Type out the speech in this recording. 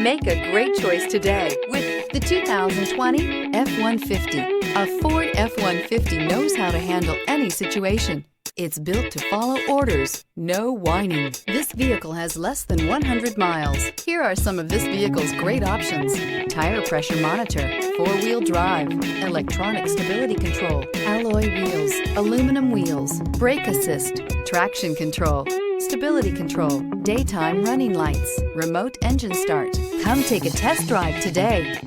Make a great choice today with the 2020 F-150. A Ford F-150 knows how to handle any situation. It's built to follow orders, no whining. This vehicle has less than 100 miles. Here are some of this vehicle's great options: tire pressure monitor, four-wheel drive, electronic stability control, alloy wheels, aluminum wheels, brake assist, traction control, stability control, daytime running lights, remote engine start. Come take a test drive today.